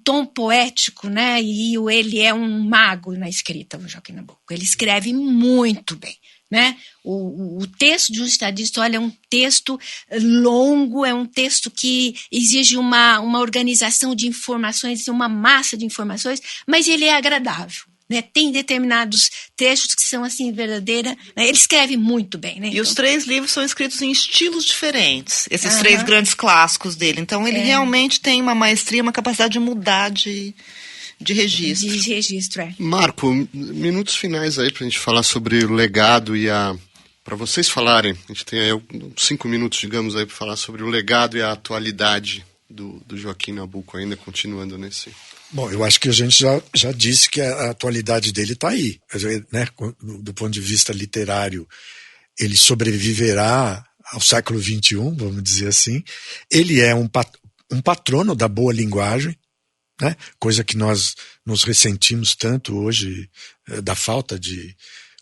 tom poético, né? E ele é um mago na escrita, o Joaquim Nabucco. Ele escreve muito bem, né? O texto de um estadista, olha, é um texto longo, é um texto que exige uma organização de informações, uma massa de informações, mas ele é agradável. Né, tem determinados trechos que são assim verdadeira, né, ele escreve muito bem, né? E os 3 livros são escritos em estilos diferentes, esses 3 grandes clássicos dele. Então ele realmente tem uma maestria, uma capacidade de mudar de registro. De registro, é. Marco, minutos finais aí pra gente falar sobre o legado para vocês falarem, a gente tem aí 5 minutos, digamos, aí para falar sobre o legado e a atualidade do Joaquim Nabucco, ainda continuando nesse... Bom, eu acho que a gente já disse que a atualidade dele está aí, né? Do ponto de vista literário, ele sobreviverá ao século XXI, vamos dizer assim. Ele é um patrono da boa linguagem, né? Coisa que nós nos ressentimos tanto hoje, da falta de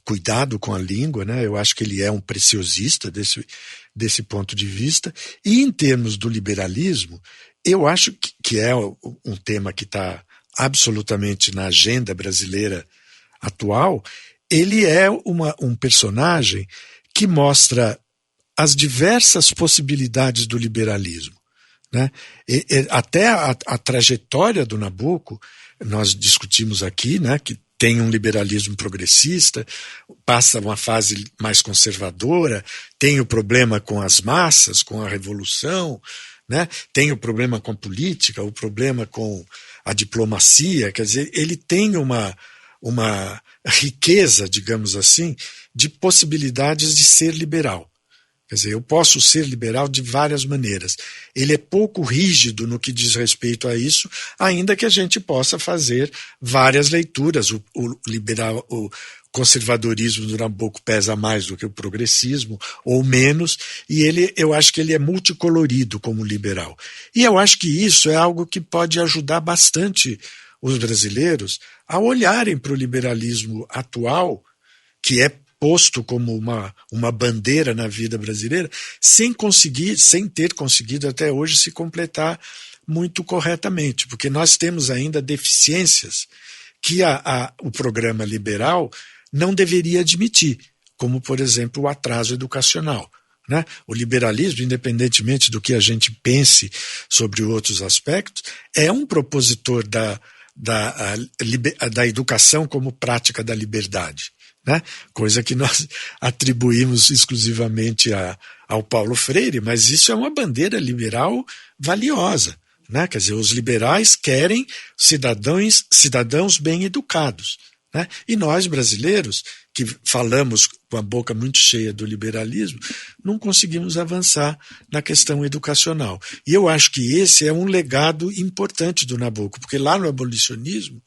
cuidado com a língua, né? Eu acho que ele é um preciosista desse ponto de vista. E em termos do liberalismo, eu acho que é um tema que está absolutamente na agenda brasileira atual. Ele é um personagem que mostra as diversas possibilidades do liberalismo, né? Até a trajetória do Nabucco, nós discutimos aqui, né, que tem um liberalismo progressista, passa uma fase mais conservadora, tem o problema com as massas, com a revolução, né? Tem o problema com a política, o problema com a diplomacia. Quer dizer, ele tem uma riqueza, digamos assim, de possibilidades de ser liberal. Quer dizer, eu posso ser liberal de várias maneiras. Ele é pouco rígido no que diz respeito a isso, ainda que a gente possa fazer várias leituras. O conservadorismo do Nabucco pesa mais do que o progressismo, ou menos, e eu acho que ele é multicolorido como liberal. E eu acho que isso é algo que pode ajudar bastante os brasileiros a olharem para o liberalismo atual, que é posto como uma bandeira na vida brasileira, sem ter conseguido até hoje se completar muito corretamente, porque nós temos ainda deficiências que o programa liberal não deveria admitir, como, por exemplo, o atraso educacional, né? O liberalismo, independentemente do que a gente pense sobre outros aspectos, é um propositor da educação como prática da liberdade, né? Coisa que nós atribuímos exclusivamente ao Paulo Freire, mas isso é uma bandeira liberal valiosa, né? Quer dizer, os liberais querem cidadãos bem educados, né? E nós, brasileiros, que falamos com a boca muito cheia do liberalismo, não conseguimos avançar na questão educacional. E eu acho que esse é um legado importante do Nabucco, porque lá no abolicionismo,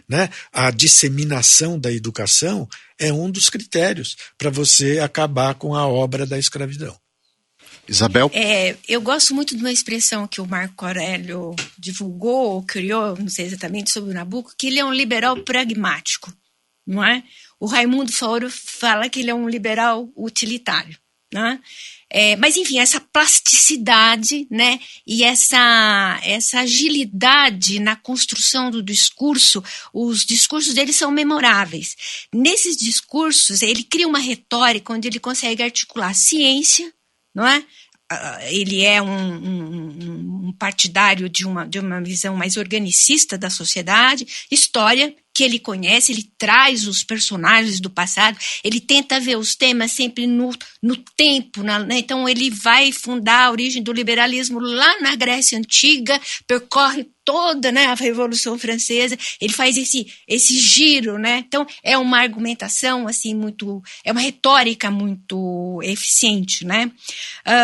né, a disseminação da educação é um dos critérios para você acabar com a obra da escravidão. Isabel? Eu gosto muito de uma expressão que o Marco Aurélio divulgou ou criou, não sei exatamente, sobre o Nabucco, que ele é um liberal pragmático, não é? O Raimundo Faoro fala que ele é um liberal utilitário, né? Mas, enfim, essa plasticidade, né, e essa agilidade na construção do discurso, os discursos dele são memoráveis. Nesses discursos, ele cria uma retórica onde ele consegue articular ciência, não é? Ele é um partidário de uma visão mais organicista da sociedade, história, que ele conhece, ele traz os personagens do passado, ele tenta ver os temas sempre no tempo, né? Então ele vai fundar a origem do liberalismo lá na Grécia Antiga, percorre toda, né, a Revolução Francesa, ele faz esse giro, né? Então é uma argumentação assim é uma retórica muito eficiente, né?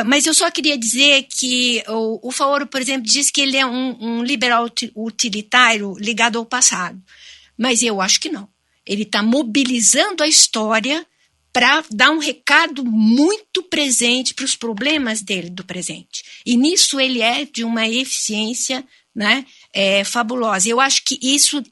Mas eu só queria dizer que o Faoro, por exemplo, diz que ele é um liberal utilitário ligado ao passado. Mas eu acho que não. Ele está mobilizando a história para dar um recado muito presente para os problemas dele do presente. E nisso ele é de uma eficiência, né, fabulosa. Eu acho que isso,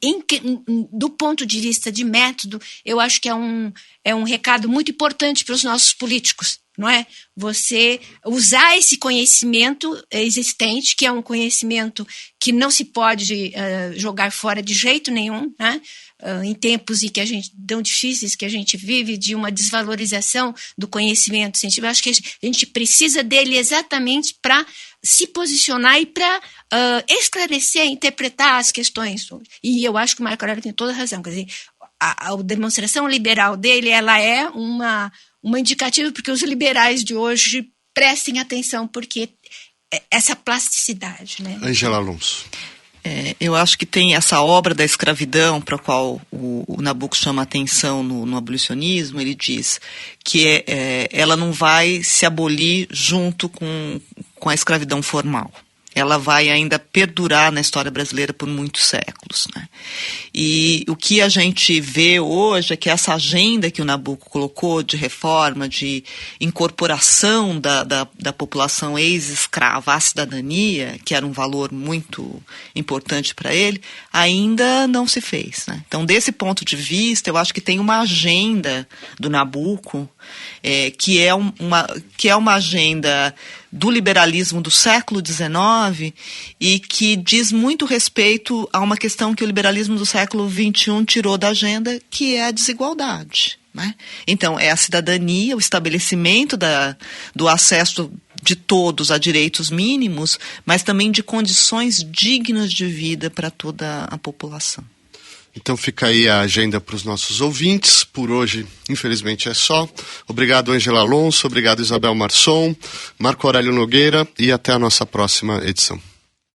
do ponto de vista de método, eu acho que é um recado muito importante para os nossos políticos, não é? Você usar esse conhecimento existente, que é um conhecimento que não se pode jogar fora de jeito nenhum, né? Em tempos em que tão difíceis que a gente vive, de uma desvalorização do conhecimento científico, eu acho que a gente precisa dele exatamente para se posicionar e para esclarecer, interpretar as questões. E eu acho que o Marco Aurélio tem toda a razão. Quer dizer, a demonstração liberal dele, ela é uma indicativa porque os liberais de hoje prestem atenção, porque essa plasticidade, né? Ângela Alonso. Eu acho que tem essa obra da escravidão para a qual o Nabucco chama atenção no abolicionismo. Ele diz que ela não vai se abolir junto com a escravidão formal. Ela vai ainda perdurar na história brasileira por muitos séculos, né? E o que a gente vê hoje é que essa agenda que o Nabucco colocou de reforma, de incorporação da população ex-escrava à cidadania, que era um valor muito importante para ele, ainda não se fez, né? Então, desse ponto de vista, eu acho que tem uma agenda do Nabucco que é uma agenda do liberalismo do século XIX e que diz muito respeito a uma questão que o liberalismo do século XXI tirou da agenda, que é a desigualdade, né? Então, é a cidadania, o estabelecimento do acesso de todos a direitos mínimos, mas também de condições dignas de vida para toda a população. Então fica aí a agenda para os nossos ouvintes. Por hoje, infelizmente, é só. Obrigado, Ângela Alonso. Obrigado, Isabel Marçom, Marco Aurélio Nogueira. E até a nossa próxima edição.